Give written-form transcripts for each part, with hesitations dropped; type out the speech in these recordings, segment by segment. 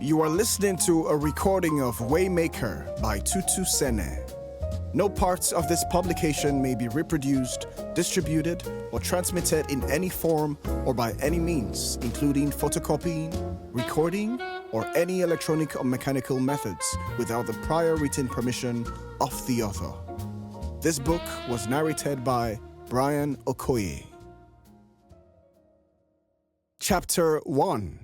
You are listening to a recording of Waymaker by Tutu Sene. No parts of this publication may be reproduced, distributed, or transmitted in any form or by any means, including photocopying, recording, or any electronic or mechanical methods without the prior written permission of the author. This book was narrated by Bryan Okoye. Chapter 1.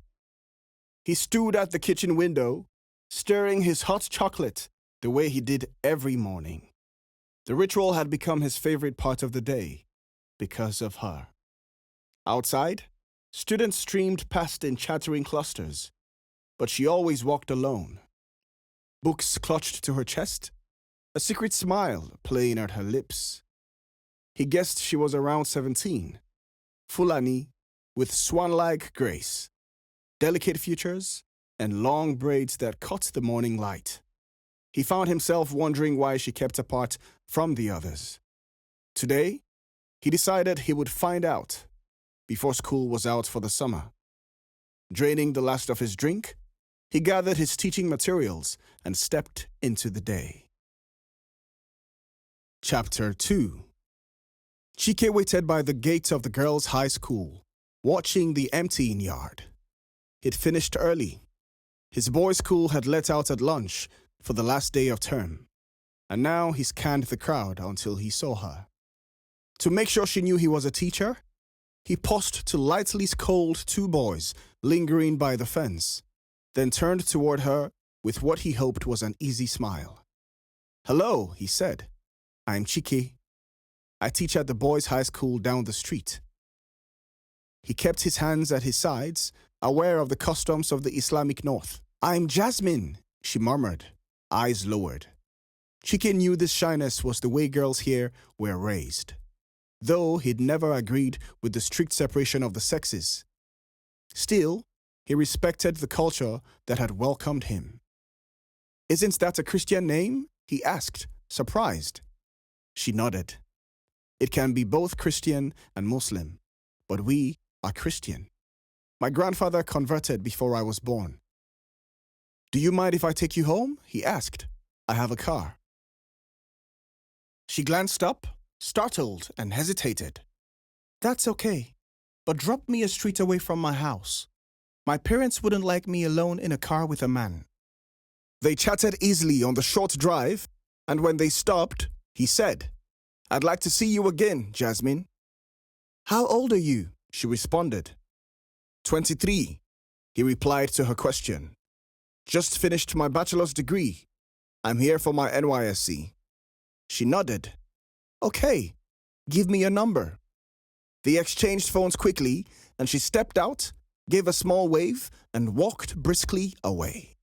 He stood at the kitchen window, stirring his hot chocolate the way he did every morning. The ritual had become his favorite part of the day because of her. Outside, students streamed past in chattering clusters, but she always walked alone. Books clutched to her chest, a secret smile playing at her lips. He guessed she was around 17, Fulani, with swan-like grace, delicate features, and long braids that caught the morning light. He found himself wondering why she kept apart from the others. Today, he decided he would find out before school was out for the summer. Draining the last of his drink, he gathered his teaching materials and stepped into the day. Chapter 2. Chike waited by the gate of the girls' high school, watching the emptying yard. He'd finished early. His boys' school had let out at lunch for the last day of term, and now he scanned the crowd until he saw her. To make sure she knew he was a teacher, he paused to lightly scold two boys lingering by the fence, then turned toward her with what he hoped was an easy smile. "Hello," he said. "I'm Chike. I teach at the boys' high school down the street." He kept his hands at his sides, aware of the customs of the Islamic North. "I'm Jasmine," she murmured, eyes lowered. Chike knew this shyness was the way girls here were raised, though he'd never agreed with the strict separation of the sexes. Still, he respected the culture that had welcomed him. "Isn't that a Christian name?" he asked, surprised. She nodded. "It can be both Christian and Muslim, but we are Christian. My grandfather converted before I was born." "Do you mind if I take you home?" he asked. "I have a car." She glanced up, startled, and hesitated. "That's okay, but drop me a street away from my house. My parents wouldn't like me alone in a car with a man." They chatted easily on the short drive, and when they stopped, he said, "I'd like to see you again, Jasmine." "How old are you?" she responded. 23, he replied to her question. "Just finished my bachelor's degree. I'm here for my NYSC." She nodded. "Okay, give me your number." They exchanged phones quickly, and she stepped out, gave a small wave, and walked briskly away.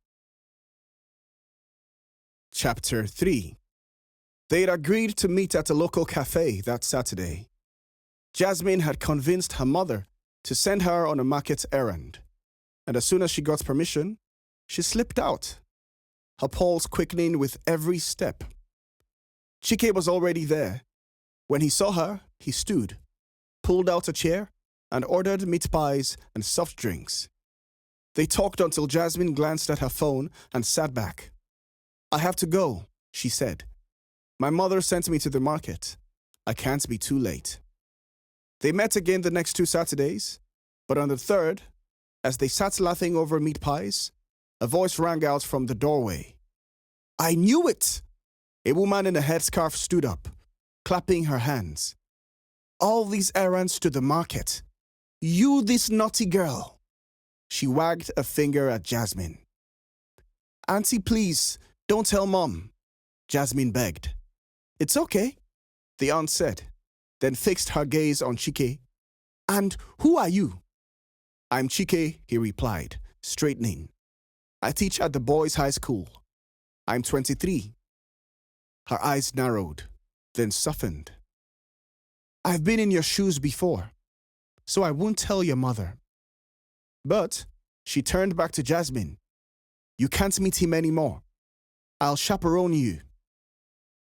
Chapter 3. They'd agreed to meet at a local cafe that Saturday. Jasmine had convinced her mother to send her on a market errand, and as soon as she got permission, she slipped out, her pulse quickening with every step. Chike was already there. When he saw her, he stood, pulled out a chair, and ordered meat pies and soft drinks. They talked until Jasmine glanced at her phone and sat back. "I have to go," she said. "My mother sent me to the market. I can't be too late." They met again the next 2 Saturdays, but on the third, as they sat laughing over meat pies, a voice rang out from the doorway. "I knew it!" A woman in a headscarf stood up, clapping her hands. "All these errands to the market. You, this naughty girl." She wagged a finger at Jasmine. "Auntie, please, don't tell Mom," Jasmine begged. "It's okay," the aunt said, then fixed her gaze on Chike. "And who are you?" "I'm Chike," he replied, straightening. "I teach at the boys' high school. I'm 23. Her eyes narrowed, then softened. "I've been in your shoes before, so I won't tell your mother." But she turned back to Jasmine. "You can't meet him anymore. I'll chaperone you."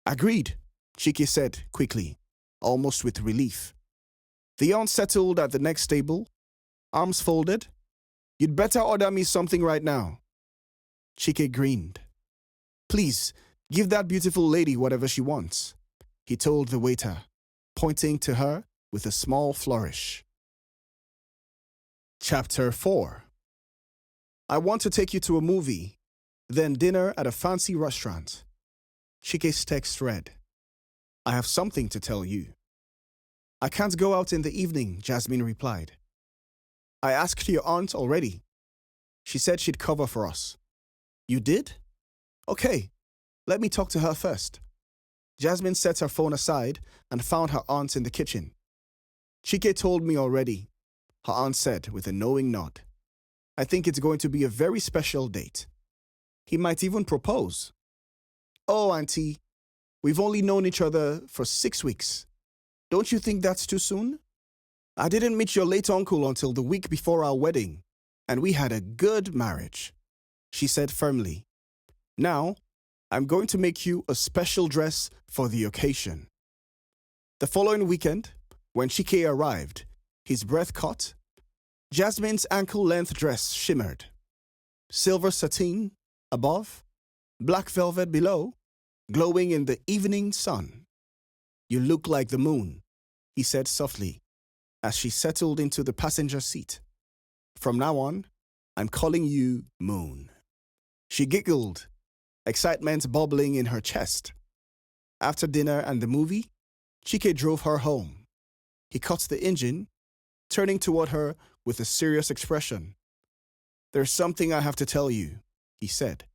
"Agreed," Chike said quickly, almost with relief. The aunt settled at the next table, arms folded. "You'd better order me something right now. Chike grinned. Please, give that beautiful lady whatever she wants, he told the waiter, pointing to her with a small flourish. Chapter 4. I want to take you to a movie, then dinner at a fancy restaurant. Chike's text read, I have something to tell you. I can't go out in the evening, Jasmine replied. I asked your aunt already. She said she'd cover for us. You did? Okay, let me talk to her first. Jasmine set her phone aside and found her aunt in the kitchen. Chike told me already, her aunt said with a knowing nod. I think it's going to be a very special date. He might even propose. Oh, Auntie, we've only known each other for 6 weeks. Don't you think that's too soon? I didn't meet your late uncle until the week before our wedding, and we had a good marriage, she said firmly. Now, I'm going to make you a special dress for the occasion. The following weekend, when Chike arrived, his breath caught. Jasmine's ankle-length dress shimmered. Silver sateen above, black velvet below, glowing in the evening sun. You look like the moon, he said softly, as she settled into the passenger seat. From now on, I'm calling you Moon. She giggled, excitement bubbling in her chest. After dinner and the movie, Chike drove her home. He cut the engine, turning toward her with a serious expression. There's something I have to tell you, he said.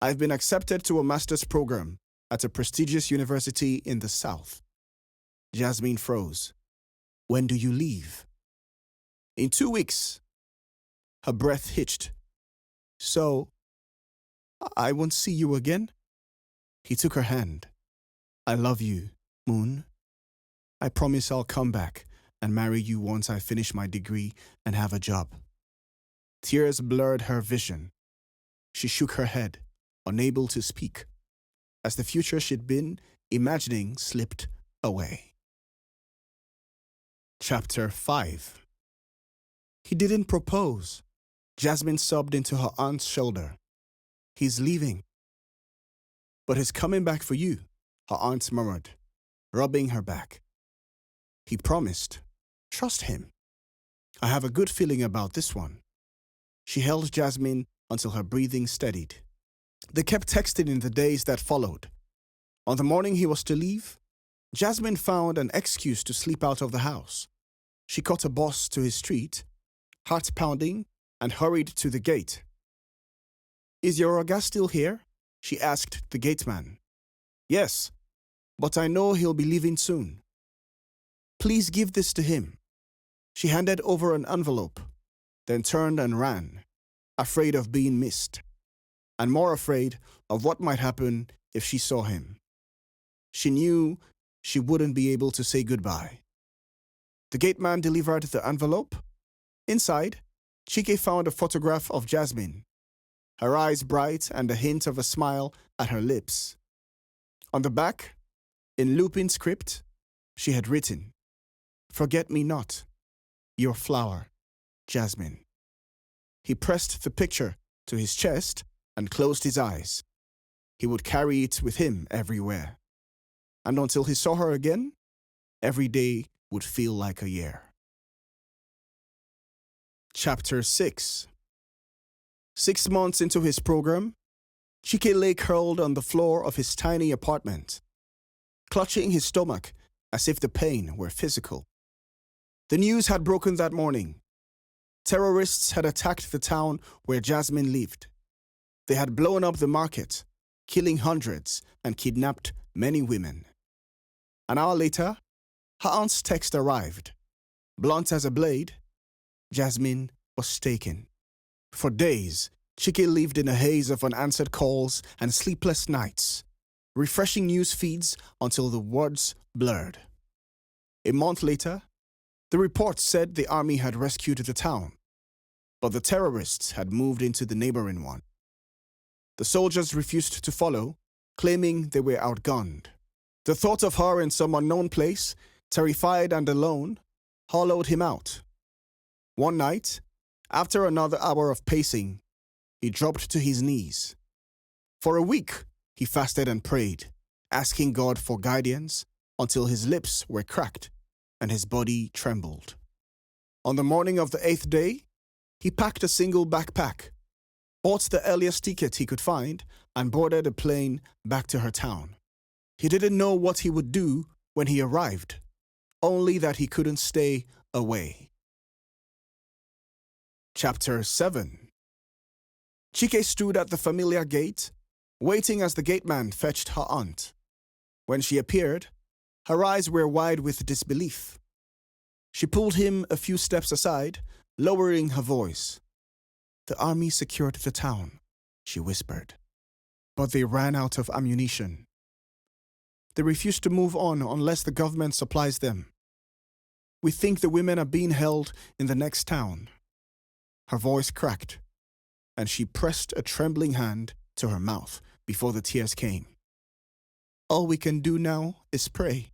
I've been accepted to a master's program at a prestigious university in the South. Jasmine froze. When do you leave? In 2 weeks. Her breath hitched. So, I won't see you again? He took her hand. I love you, Moon. I promise I'll come back and marry you once I finish my degree and have a job. Tears blurred her vision. She shook her head, unable to speak, as the future she'd been imagining slipped away. Chapter 5. He didn't propose. Jasmine sobbed into her aunt's shoulder. He's leaving. But he's coming back for you, her aunt murmured, rubbing her back. He promised. Trust him. I have a good feeling about this one. She held Jasmine until her breathing steadied. They kept texting in the days that followed. On the morning he was to leave, Jasmine found an excuse to sleep out of the house. She caught a bus to his street, heart pounding, and hurried to the gate. Is your Oga still here? She asked the gateman. Yes, but I know he'll be leaving soon. Please give this to him. She handed over an envelope, then turned and ran, afraid of being missed, and more afraid of what might happen if she saw him. She knew she wouldn't be able to say goodbye. The gateman delivered the envelope. Inside, Chike found a photograph of Jasmine, her eyes bright and a hint of a smile at her lips. On the back, in Lupin script, she had written, Forget me not, your flower, Jasmine. He pressed the picture to his chest and closed his eyes. He would carry it with him everywhere. And until he saw her again, every day would feel like a year. Chapter 6. 6 months into his program, Chike lay curled on the floor of his tiny apartment, clutching his stomach as if the pain were physical. The news had broken that morning. Terrorists had attacked the town where Jasmine lived. They had blown up the market, killing hundreds and kidnapped many women. An hour later, her aunt's text arrived. Blunt as a blade, Jasmine was taken. For days, Chike lived in a haze of unanswered calls and sleepless nights, refreshing news feeds until the words blurred. A month later, the reports said the army had rescued the town, but the terrorists had moved into the neighboring one. The soldiers refused to follow, claiming they were outgunned. The thought of her in some unknown place, terrified and alone, hollowed him out. One night, after another hour of pacing, he dropped to his knees. For a week, he fasted and prayed, asking God for guidance until his lips were cracked and his body trembled. On the morning of the 8th day, he packed a single backpack, bought the earliest ticket he could find, and boarded a plane back to her town. He didn't know what he would do when he arrived, only that he couldn't stay away. Chapter 7. Chike stood at the familiar gate, waiting as the gateman fetched her aunt. When she appeared, her eyes were wide with disbelief. She pulled him a few steps aside, lowering her voice. "The army secured the town," she whispered. "But they ran out of ammunition. They refuse to move on unless the government supplies them. We think the women are being held in the next town." Her voice cracked, and she pressed a trembling hand to her mouth before the tears came. "All we can do now is pray."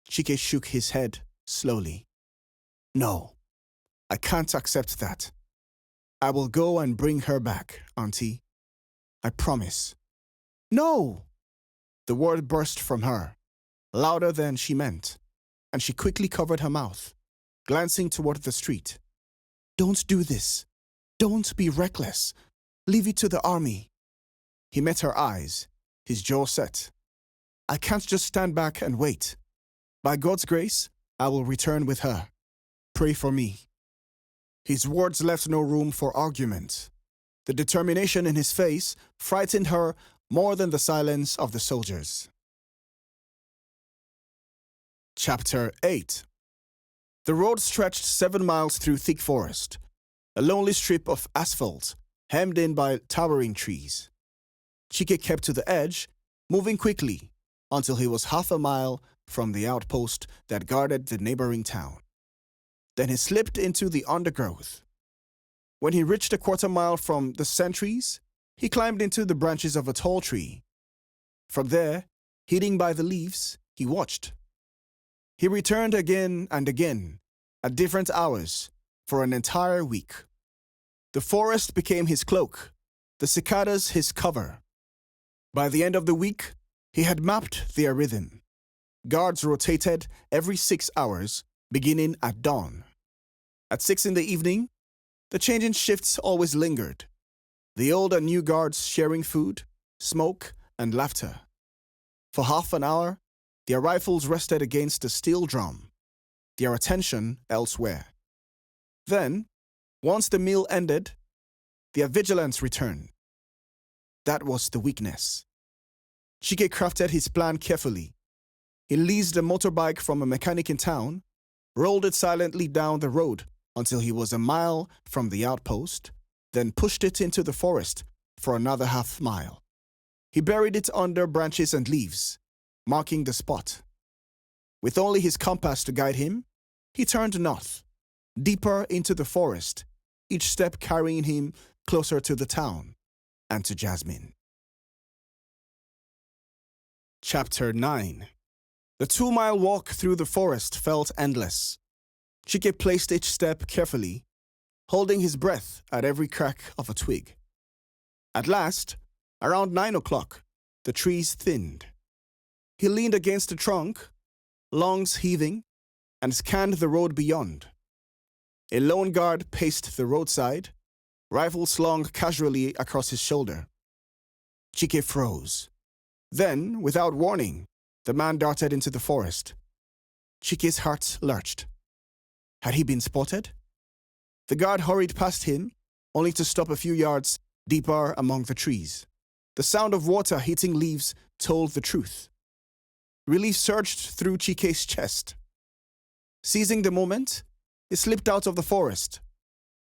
Chike shook his head slowly. "No, I can't accept that. I will go and bring her back, Auntie. I promise." "No!" The word burst from her, louder than she meant, and she quickly covered her mouth, glancing toward the street. "Don't do this. Don't be reckless. Leave it to the army." He met her eyes, his jaw set. "I can't just stand back and wait. By God's grace, I will return with her. Pray for me." His words left no room for argument. The determination in his face frightened her more than the silence of the soldiers. Chapter 8. The road stretched 7 miles through thick forest, a lonely strip of asphalt hemmed in by towering trees. Chike kept to the edge, moving quickly until he was half a mile from the outpost that guarded the neighboring town. Then he slipped into the undergrowth. When he reached a quarter mile from the sentries, he climbed into the branches of a tall tree. From there, hidden by the leaves, he watched. He returned again and again, at different hours, for an entire week. The forest became his cloak, the cicadas his cover. By the end of the week, he had mapped their rhythm. Guards rotated every 6 hours, beginning at dawn. At 6 in the evening, the changing shifts always lingered, the old and new guards sharing food, smoke, and laughter. For half an hour, their rifles rested against a steel drum, their attention elsewhere. Then, once the meal ended, their vigilance returned. That was the weakness. Chike crafted his plan carefully. He leased a motorbike from a mechanic in town, rolled it silently down the road until he was a mile from the outpost, then pushed it into the forest for another half mile. He buried it under branches and leaves, marking the spot. With only his compass to guide him, he turned north, deeper into the forest, each step carrying him closer to the town and to Jasmine. Chapter 9. The 2-mile walk through the forest felt endless. Chike placed each step carefully, holding his breath at every crack of a twig. At last, around 9 o'clock, the trees thinned. He leaned against the trunk, lungs heaving, and scanned the road beyond. A lone guard paced the roadside, rifle slung casually across his shoulder. Chike froze. Then, without warning, the man darted into the forest. Chike's heart lurched. Had he been spotted? The guard hurried past him, only to stop a few yards deeper among the trees. The sound of water hitting leaves told the truth. Relief surged through Chike's chest. Seizing the moment, he slipped out of the forest,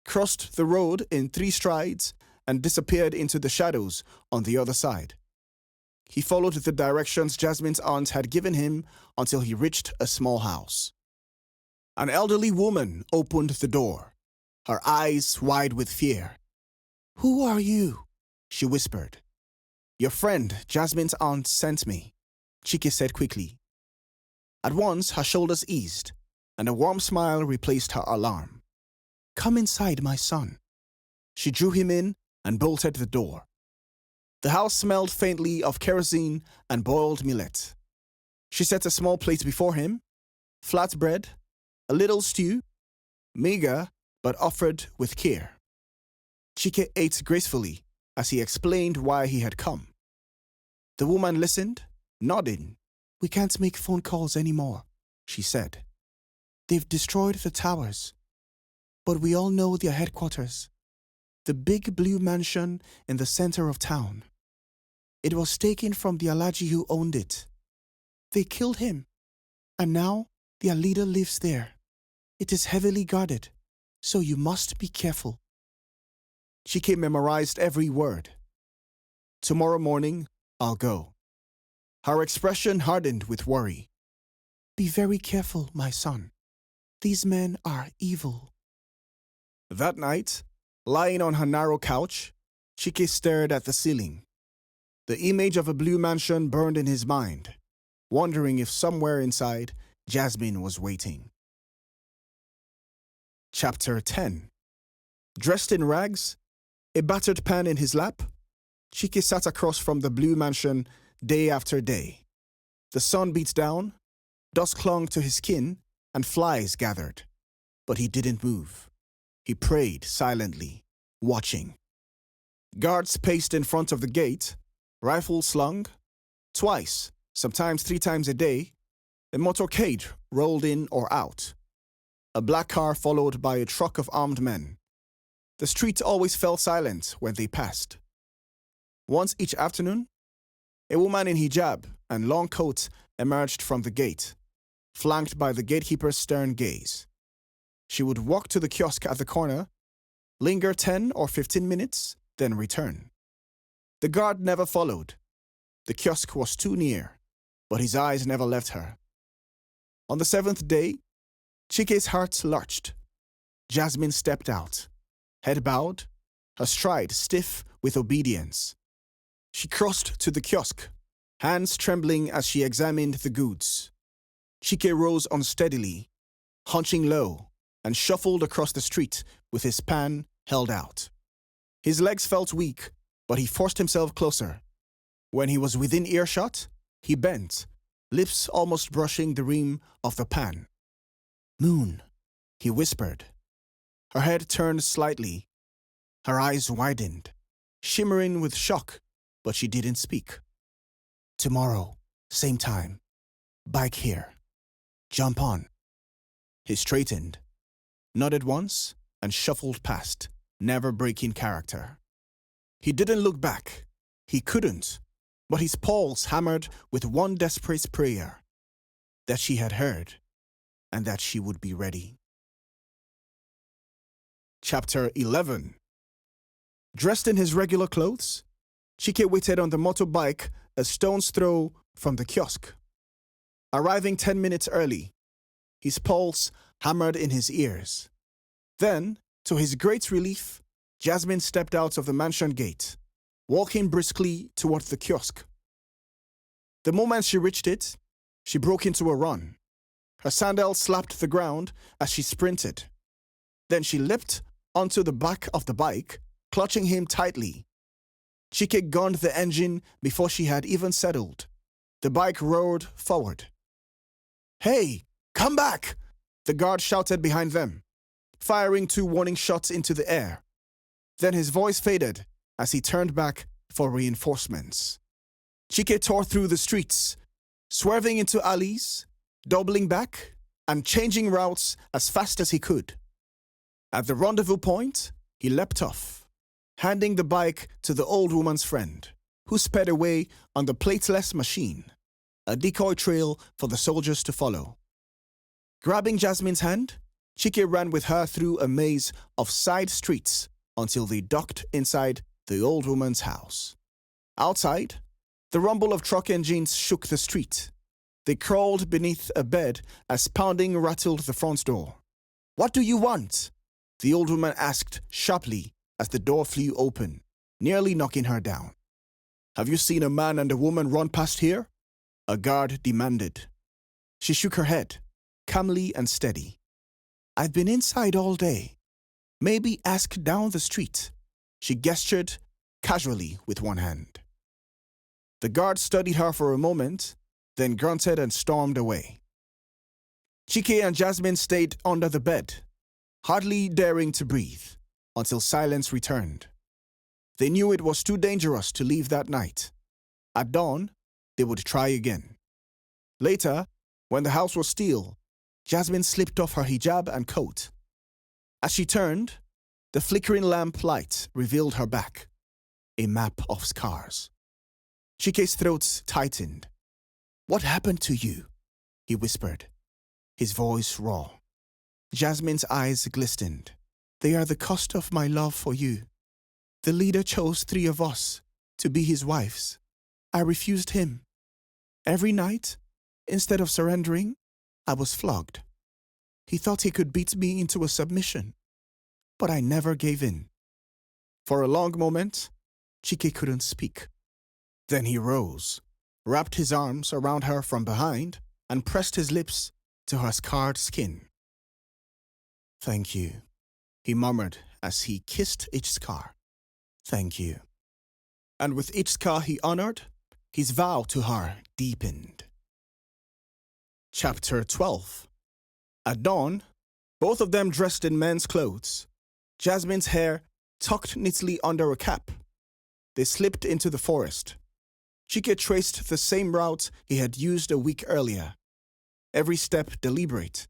crossed the road in 3 strides, and disappeared into the shadows on the other side. He followed the directions Jasmine's aunt had given him until he reached a small house. An elderly woman opened the door, her eyes wide with fear. "Who are you?" she whispered. "Your friend, Jasmine's aunt, sent me," Chike said quickly. At once, her shoulders eased, and a warm smile replaced her alarm. "Come inside, my son." She drew him in and bolted the door. The house smelled faintly of kerosene and boiled millet. She set a small plate before him, flat bread, a little stew, meager but offered with care. Chike ate gracefully as he explained why he had come. The woman listened, nodding. "We can't make phone calls anymore," she said. "They've destroyed the towers. But we all know their headquarters, the big blue mansion in the center of town. It was taken from the Alhaji who owned it. They killed him, and now their leader lives there. It is heavily guarded, so you must be careful." Chike memorized every word. "Tomorrow morning, I'll go." Her expression hardened with worry. "Be very careful, my son. These men are evil." That night, lying on her narrow couch, Chike stared at the ceiling. The image of a blue mansion burned in his mind, wondering if somewhere inside, Jasmine was waiting. Chapter 10. Dressed in rags, a battered pan in his lap, Chike sat across from the blue mansion day after day. The sun beat down, dust clung to his skin, and flies gathered. But he didn't move. He prayed silently, watching. Guards paced in front of the gate, rifles slung. Twice, sometimes 3 times a day, a motorcade rolled in or out. A black car followed by a truck of armed men. The street always fell silent when they passed. Once each afternoon, a woman in hijab and long coat emerged from the gate, flanked by the gatekeeper's stern gaze. She would walk to the kiosk at the corner, linger 10 or 15 minutes, then return. The guard never followed. The kiosk was too near, but his eyes never left her. On the 7th day, Chike's heart lurched. Jasmine stepped out, head bowed, her stride stiff with obedience. She crossed to the kiosk, hands trembling as she examined the goods. Chike rose unsteadily, hunching low, and shuffled across the street with his pan held out. His legs felt weak, but he forced himself closer. When he was within earshot, he bent, lips almost brushing the rim of the pan. "Moon," he whispered. Her head turned slightly. Her eyes widened, shimmering with shock, but she didn't speak. "Tomorrow, same time. Bike here. Jump on." He straightened, nodded once, and shuffled past, never breaking character. He didn't look back. He couldn't, but his pulse hammered with one desperate prayer, that she had heard, and that she would be ready. Chapter 11. Dressed in his regular clothes, Chike waited on the motorbike a stone's throw from the kiosk. Arriving 10 minutes early, his pulse hammered in his ears. Then, to his great relief, Jasmine stepped out of the mansion gate, walking briskly toward the kiosk. The moment she reached it, she broke into a run. Her sandals slapped the ground as she sprinted. Then she leapt onto the back of the bike, clutching him tightly. Chike gunned the engine before she had even settled. The bike roared forward. "Hey, come back!" the guard shouted behind them, firing 2 warning shots into the air. Then his voice faded as he turned back for reinforcements. Chike tore through the streets, swerving into alleys, doubling back, and changing routes as fast as he could. At the rendezvous point, he leapt off, handing the bike to the old woman's friend, who sped away on the plateless machine, a decoy trail for the soldiers to follow. Grabbing Jasmine's hand, Chike ran with her through a maze of side streets until they docked inside the old woman's house. Outside, the rumble of truck engines shook the street. They crawled beneath a bed as pounding rattled the front door. "What do you want?" the old woman asked sharply as the door flew open, nearly knocking her down. "Have you seen a man and a woman run past here?" a guard demanded. She shook her head, calmly and steady. "I've been inside all day. Maybe ask down the street," She gestured casually with one hand. The guard studied her for a moment, then grunted and stormed away. Chike and Jasmine stayed under the bed, hardly daring to breathe, until silence returned. They knew it was too dangerous to leave that night. At dawn, they would try again. Later, when the house was still, Jasmine slipped off her hijab and coat. As she turned, the flickering lamp light revealed her back, a map of scars. Chike's throat tightened. "What happened to you?" he whispered, his voice raw. Jasmine's eyes glistened. "They are the cost of my love for you. The leader chose 3 of us to be his wives. I refused him. Every night, instead of surrendering, I was flogged. He thought he could beat me into a submission, but I never gave in." For a long moment, Chike couldn't speak. Then he rose, wrapped his arms around her from behind, and pressed his lips to her scarred skin. "Thank you," he murmured as he kissed each scar. "Thank you." And with each scar he honored, his vow to her deepened. Chapter 12. At dawn, both of them dressed in men's clothes, Jasmine's hair tucked neatly under a cap. They slipped into the forest. Chike traced the same route he had used a week earlier, every step deliberate.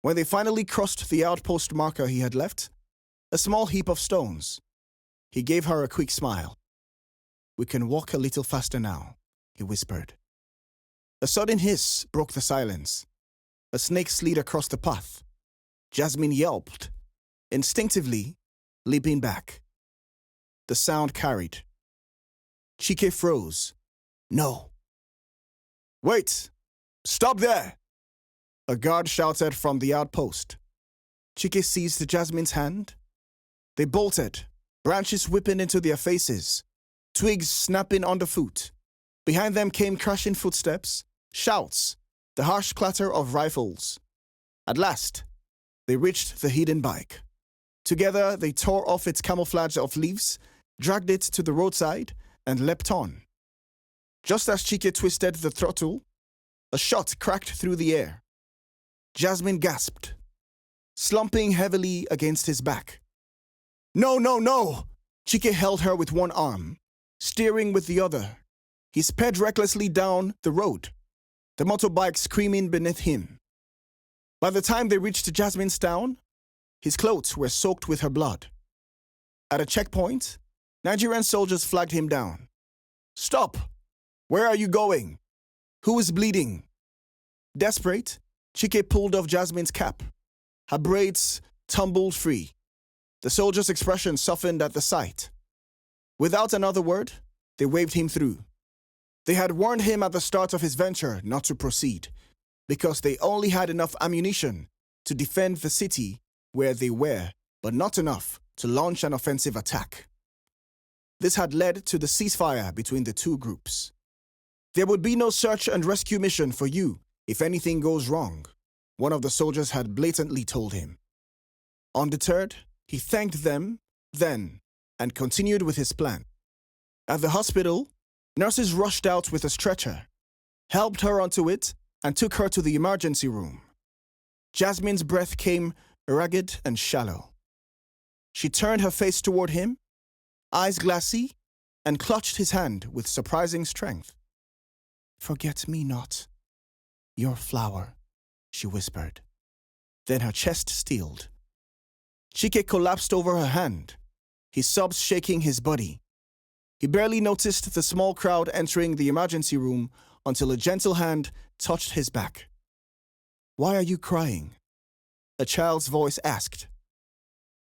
When they finally crossed the outpost marker he had left, a small heap of stones, he gave her a quick smile. "We can walk a little faster now," he whispered. A sudden hiss broke the silence. A snake slid across the path. Jasmine yelped, instinctively leaping back. The sound carried. Chike froze. "No." "Wait! Stop there!" a guard shouted from the outpost. Chike seized Jasmine's hand. They bolted, branches whipping into their faces, twigs snapping underfoot. Behind them came crashing footsteps, shouts, the harsh clatter of rifles. At last, they reached the hidden bike. Together, they tore off its camouflage of leaves, dragged it to the roadside, and leapt on. Just as Chike twisted the throttle, a shot cracked through the air. Jasmine gasped, slumping heavily against his back. "No, no, no!" Chike held her with one arm, steering with the other. He sped recklessly down the road, the motorbike screaming beneath him. By the time they reached Jasmine's town, his clothes were soaked with her blood. At a checkpoint, Nigerian soldiers flagged him down. "Stop! Where are you going? Who is bleeding?" Desperate, Chike pulled off Jasmine's cap. Her braids tumbled free. The soldier's expression softened at the sight. Without another word, they waved him through. They had warned him at the start of his venture not to proceed, because they only had enough ammunition to defend the city where they were, but not enough to launch an offensive attack. This had led to the ceasefire between the two groups. "There would be no search and rescue mission for you if anything goes wrong," one of the soldiers had blatantly told him. Undeterred, he thanked them then and continued with his plan. At the hospital, nurses rushed out with a stretcher, helped her onto it, and took her to the emergency room. Jasmine's breath came ragged and shallow. She turned her face toward him, eyes glassy, and clutched his hand with surprising strength. "Forget me not, your flower," she whispered. Then her chest stilled. Chike collapsed over her hand, his sobs shaking his body. He barely noticed the small crowd entering the emergency room until a gentle hand touched his back. "Why are you crying?" a child's voice asked.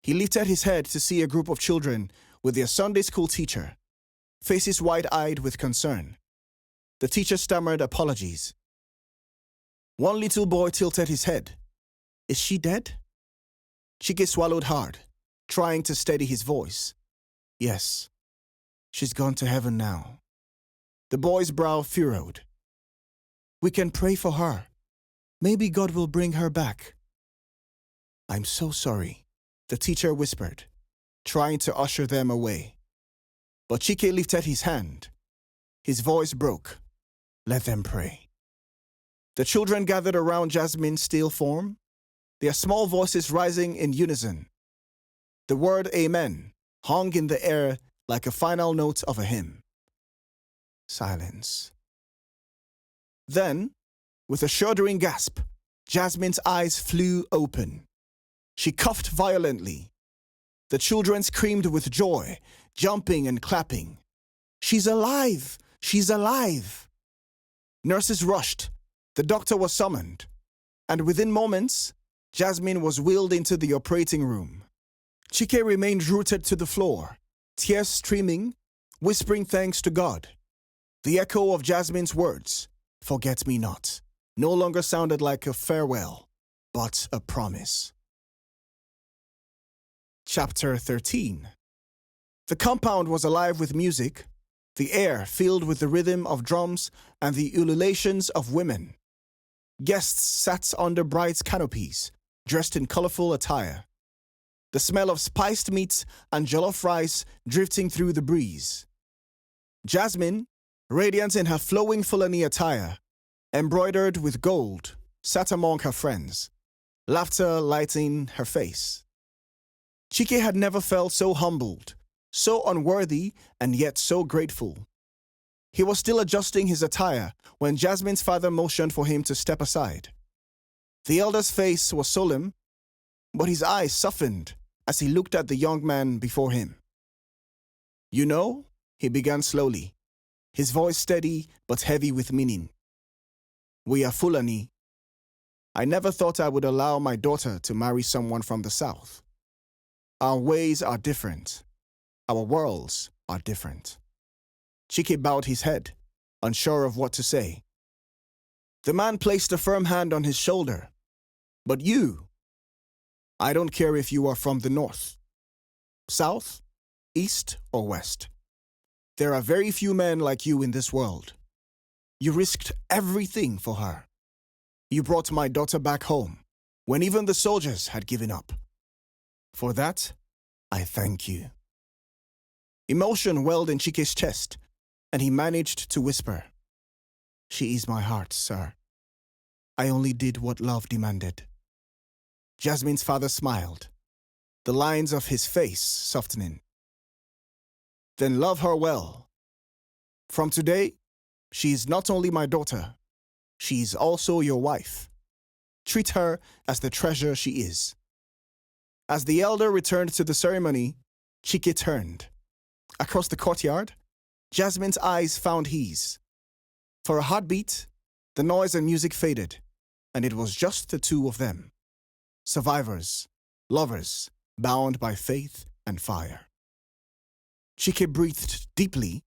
He lifted his head to see a group of children with their Sunday school teacher, faces wide-eyed with concern. The teacher stammered apologies. One little boy tilted his head. "Is she dead?" Chike swallowed hard, trying to steady his voice. "Yes, she's gone to heaven now." The boy's brow furrowed. "We can pray for her. Maybe God will bring her back." "I'm so sorry," the teacher whispered. trying to usher them away. But Chike lifted his hand. His voice broke. Let them pray. The children gathered around Jasmine's still form, their small voices rising in unison. The word Amen hung in the air like a final note of a hymn. Silence. Then, with a shuddering gasp, Jasmine's eyes flew open. She coughed violently. The children screamed with joy, jumping and clapping. She's alive! She's alive! Nurses rushed. The doctor was summoned. And within moments, Jasmine was wheeled into the operating room. Chike remained rooted to the floor, tears streaming, whispering thanks to God. The echo of Jasmine's words, "Forget me not," no longer sounded like a farewell, but a promise. Chapter 13. The compound was alive with music, the air filled with the rhythm of drums and the ululations of women. Guests sat under bright canopies, dressed in colorful attire. The smell of spiced meats and jollof rice drifting through the breeze. Jasmine, radiant in her flowing Fulani attire, embroidered with gold, sat among her friends, laughter lighting her face. Chike had never felt so humbled, so unworthy, and yet so grateful. He was still adjusting his attire when Jasmine's father motioned for him to step aside. The elder's face was solemn, but his eyes softened as he looked at the young man before him. "You know," he began slowly, his voice steady but heavy with meaning. "We are Fulani. I never thought I would allow my daughter to marry someone from the south. Our ways are different. Our worlds are different." Chike bowed his head, unsure of what to say. The man placed a firm hand on his shoulder. "But you, I don't care if you are from the north, south, east, or west. There are very few men like you in this world. You risked everything for her. You brought my daughter back home when even the soldiers had given up. For that, I thank you." Emotion welled in Chike's chest, and he managed to whisper, "She is my heart, sir. I only did what love demanded." Jasmine's father smiled, the lines of his face softening. "Then love her well. From today, she is not only my daughter, she is also your wife. Treat her as the treasure she is." As the elder returned to the ceremony, Chike turned. Across the courtyard, Jasmine's eyes found his. For a heartbeat, the noise and music faded, and it was just the two of them. Survivors, lovers, bound by faith and fire. Chike breathed deeply,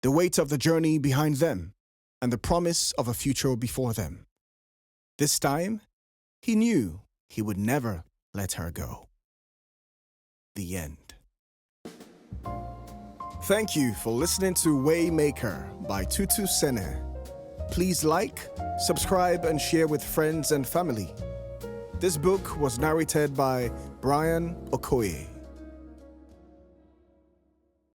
the weight of the journey behind them and the promise of a future before them. This time, he knew he would never let her go. The end. Thank you for listening to Waymaker by Tutu Sene. Please like, subscribe, and share with friends and family. This book was narrated by Bryan Okoye.